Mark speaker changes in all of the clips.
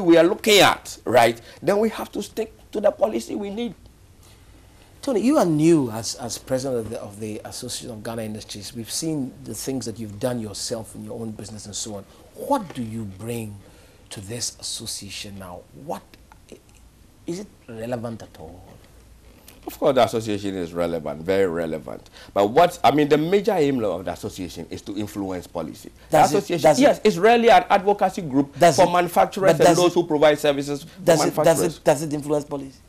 Speaker 1: we are looking at, right, then we have to stick to the policy we need.
Speaker 2: Tony, you are new as president of the Association of Ghana Industries. We've seen the things that you've done yourself in your own business and so on. What do you bring to this association now? What is it relevant at all?
Speaker 1: Of course, the association is relevant, very relevant. But what, I mean, the major aim of the association is to influence policy. The association, yes, it's really an advocacy group for manufacturers and those who provide services for manufacturers.
Speaker 2: Does it influence policy?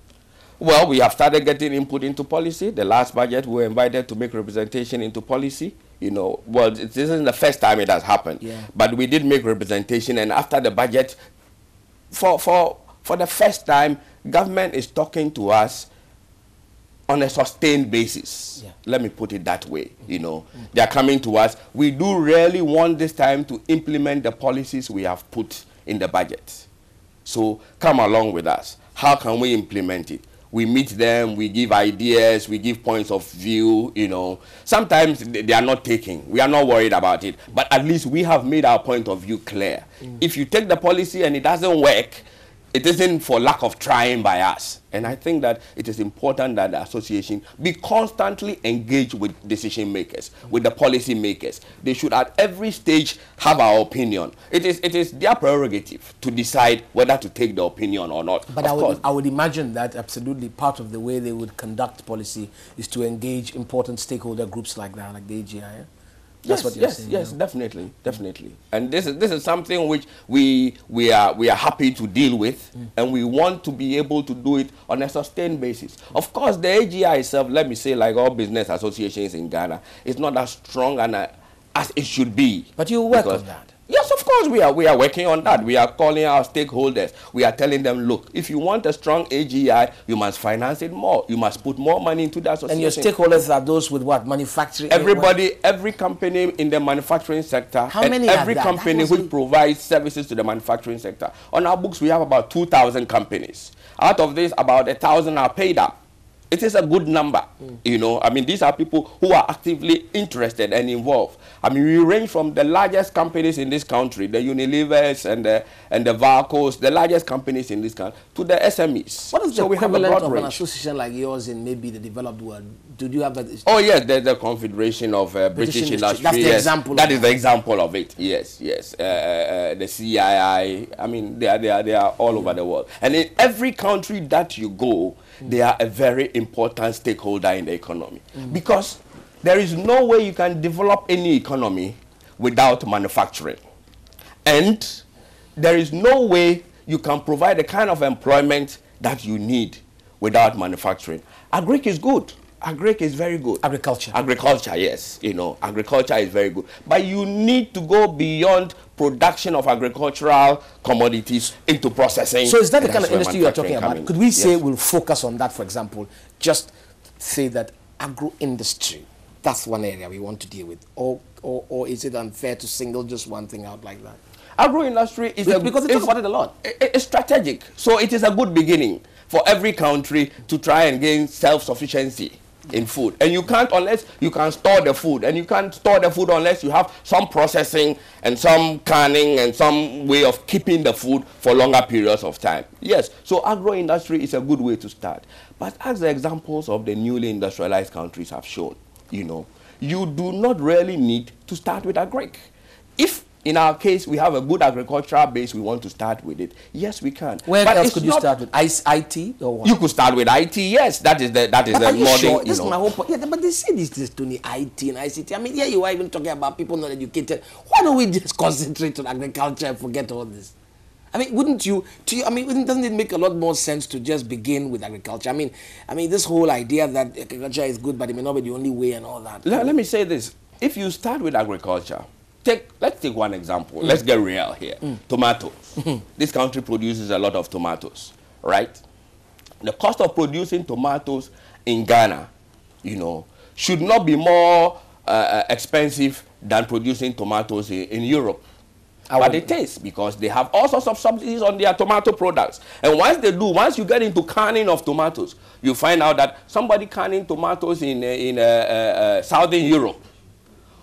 Speaker 1: Well, we have started getting input into policy. The last budget, we were invited to make representation into policy. You know, well, this isn't the first time it has happened. Yeah. But we did make representation, and after the budget, for the first time, government is talking to us on a sustained basis. Yeah. Let me put it that way. You know, they are coming to us. We do really want this time to implement the policies we have put in the budget. So come along with us. How can we implement it? We meet them, we give ideas, we give points of view, you know. Sometimes they are not taking. We are not worried about it. But at least we have made our point of view clear. If you take the policy and it doesn't work, it isn't for lack of trying by us. And I think that it is important that the association be constantly engaged with decision makers, with the policy makers. They should at every stage have our opinion. It is their prerogative to decide whether to take the opinion or not.
Speaker 2: But I would imagine that absolutely part of the way they would conduct policy is to engage important stakeholder groups like that, like the AGI. Yeah? That's what you're saying.
Speaker 1: Yes, definitely. And this is something which we are happy to deal with, and we want to be able to do it on a sustained basis. Of course, the AGI itself, let me say, like all business associations in Ghana, is not as strong and as it should be.
Speaker 2: But you work on that.
Speaker 1: Yes, of course we are working on that. We are calling our stakeholders. We are telling them, look, if you want a strong AGI, you must finance it more. You must put more money into that association.
Speaker 2: And your stakeholders are those with what? Manufacturing?
Speaker 1: Everybody, every company in the manufacturing sector.
Speaker 2: How many
Speaker 1: every company which provides services to the manufacturing sector. On our books, we have about 2,000 companies. Out of this, about 1,000 are paid up. It is a good number, you know. I mean, these are people who are actively interested and involved. I mean, we range from the largest companies in this country, the Unilevers and the Varcos, the largest companies in this country, to the SMEs.
Speaker 2: What is the equivalent of an association like yours in maybe the developed world? Do you have that?
Speaker 1: Oh, yes, there's the Confederation of British Industries.
Speaker 2: That's the example.
Speaker 1: That is the example of it. Yes. The CII. I mean, they are all over the world. And in every country that you go, they are a very important stakeholder in the economy. Because there is no way you can develop any economy without manufacturing. And there is no way you can provide the kind of employment that you need without manufacturing. Agric is good. Agric is very good.
Speaker 2: Agriculture.
Speaker 1: Agriculture, yes. You know, agriculture is very good. But you need to go beyond production of agricultural commodities into processing.
Speaker 2: So is that the kind of industry you are talking about? Could we say we'll focus on that, for example? Just say that agro-industry, that's one area we want to deal with. Or is it unfair to single just one thing out like that?
Speaker 1: Agro-industry is
Speaker 2: because they talk about it a lot.
Speaker 1: It's strategic. So it is a good beginning for every country to try and gain self-sufficiency in food. And you can't unless you can store the food. And you can't store the food unless you have some processing and some canning and some way of keeping the food for longer periods of time. Yes, so agro-industry is a good way to start. But as the examples of the newly industrialized countries have shown, you know, you do not really need to start with agric. If in our case, we have a good agricultural base, we want to start with it. Yes, we can.
Speaker 2: Where else could you start with? IT or what?
Speaker 1: You could start with IT, yes. That is the modern,
Speaker 2: sure? This is my whole point. Yeah, but they say this to me, IT and ICT. I mean, yeah, you are even talking about people not educated. Why don't we just concentrate on agriculture and forget all this? I mean, doesn't it make a lot more sense to just begin with agriculture? I mean, this whole idea that agriculture is good, but it may not be the only way and all that.
Speaker 1: Let me say this. If you start with agriculture, let's take one example. Let's get real here. Tomatoes. This country produces a lot of tomatoes, right? The cost of producing tomatoes in Ghana, you know, should not be more expensive than producing tomatoes in Europe. But it is, because they have all sorts of subsidies on their tomato products. And once you get into canning of tomatoes, you find out that somebody canning tomatoes in Southern Europe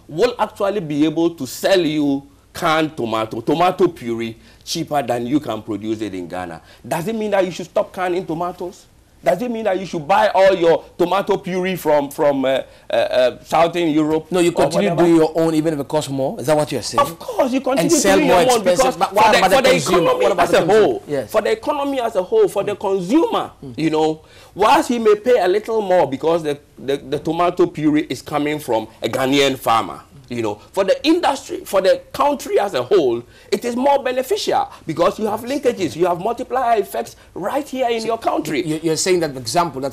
Speaker 1: will actually be able to sell you canned tomato puree cheaper than you can produce it in Ghana, does it mean that you should stop canning tomatoes? Does it mean that you should buy all your tomato puree from Southern Europe?
Speaker 2: No, you continue doing your own even if it costs more? Is that what you're saying?
Speaker 1: Of course, you continue
Speaker 2: and sell
Speaker 1: doing
Speaker 2: more
Speaker 1: your own because
Speaker 2: but
Speaker 1: for the economy as a whole,
Speaker 2: yes.
Speaker 1: for the economy as a whole, for the consumer, you know, whilst he may pay a little more because the tomato puree is coming from a Ghanaian farmer, you know, for the industry, for the country as a whole, it is more beneficial because you have linkages, you have multiplier effects right here in your country.
Speaker 2: You're saying that,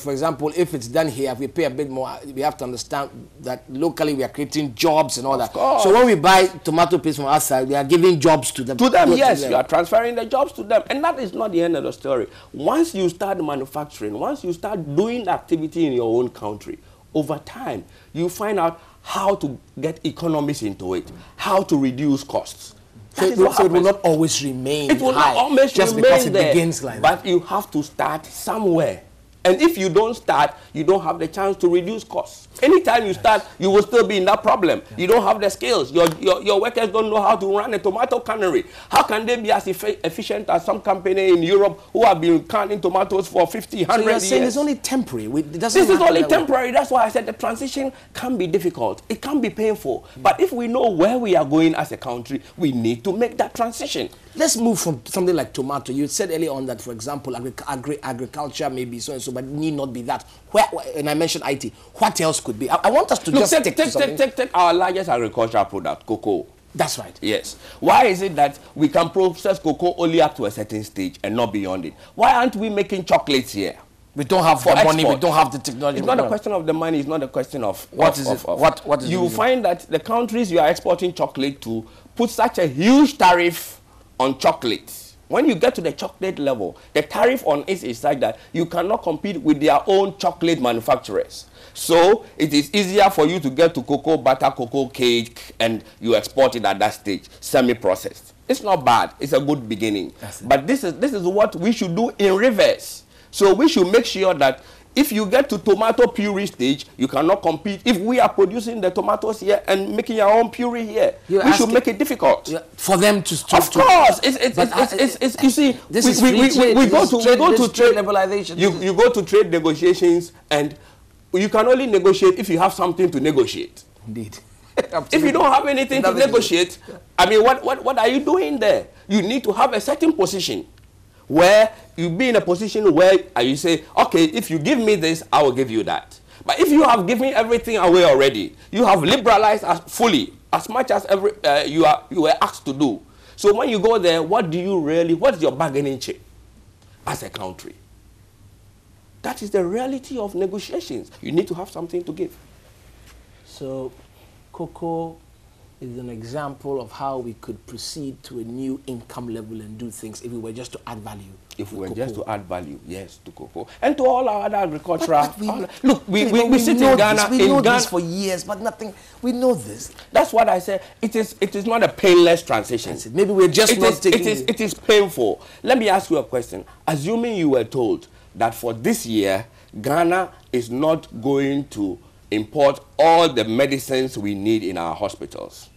Speaker 2: for example, if it's done here, if we pay a bit more, we have to understand that locally we are creating jobs and all that. So when we buy tomato paste from outside, we are giving jobs to them.
Speaker 1: To them, yes, you are transferring the jobs to them. And that is not the end of the story. Once you start manufacturing, once you start doing the activity in your own country, over time, you find out how to get economies into it, how to reduce costs.
Speaker 2: So it will not always remain
Speaker 1: It will not always
Speaker 2: just
Speaker 1: remain
Speaker 2: because it
Speaker 1: there,
Speaker 2: begins like that.
Speaker 1: but you have to start somewhere. And if you don't start, you don't have the chance to reduce costs. Anytime you start, you will still be in that problem. You don't have the skills. Your workers don't know how to run a tomato cannery. How can they be as efficient as some company in Europe who have been canning tomatoes for 50, 100 years?
Speaker 2: So you're saying it's only temporary?
Speaker 1: This is only temporary. That's why I said the transition can be difficult. It can be painful. But if we know where we are going as a country, we need to make that transition.
Speaker 2: Let's move from something like tomato. You said earlier on that, for example, agriculture may be so and so, but need not be that. And I mentioned IT. What else could be? I want us to
Speaker 1: take our largest agricultural product, cocoa.
Speaker 2: That's right.
Speaker 1: Yes. Why is it that we can process cocoa only up to a certain stage and not beyond it? Why aren't we making chocolates here?
Speaker 2: We don't have the money, we don't have the technology.
Speaker 1: It's not a question of the money, it's not a question of...
Speaker 2: What is it?
Speaker 1: You find that the countries you are exporting chocolate to put such a huge tariff on chocolate. When you get to the chocolate level, the tariff on it is such that you cannot compete with their own chocolate manufacturers. So it is easier for you to get to cocoa butter, cocoa cake, and you export it at that stage, semi-processed. It's not bad. It's a good beginning. But this is what we should do in reverse. So we should make sure that if you get to tomato puree stage, you cannot compete. If we are producing the tomatoes here and making our own puree here, we should make it difficult
Speaker 2: for them to.
Speaker 1: Of course, you see, we go to trade
Speaker 2: liberalization.
Speaker 1: You go to trade negotiations, and you can only negotiate if you have something to negotiate.
Speaker 2: Indeed.
Speaker 1: If you don't have anything to negotiate, I mean, what are you doing there? You need to have a certain position, where you be in a position where you say, okay, if you give me this, I will give you that. But if you have given everything away already, you have liberalized fully, as much as you were asked to do. So when you go there, what's your bargaining chip as a country? That is the reality of negotiations. You need to have something to give.
Speaker 2: So cocoa is an example of how we could proceed to a new income level and do things if we were just to add value.
Speaker 1: If we were just to add value, yes, to cocoa. And to all our other agricultural... Look, we sit in Ghana...
Speaker 2: We know this for years, but nothing... We know this.
Speaker 1: That's what I said. It is not a painless transition.
Speaker 2: Maybe we're just not taking...
Speaker 1: It is painful. Let me ask you a question. Assuming you were told that for this year, Ghana is not going to import all the medicines we need in our hospitals.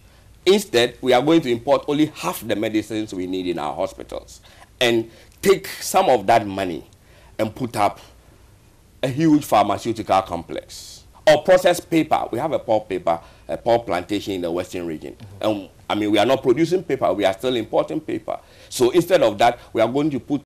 Speaker 1: Instead, we are going to import only half the medicines we need in our hospitals and take some of that money and put up a huge pharmaceutical complex. Or processed paper. We have a pulp plantation in the western region. And I mean, we are not producing paper, we are still importing paper. So instead of that, we are going to put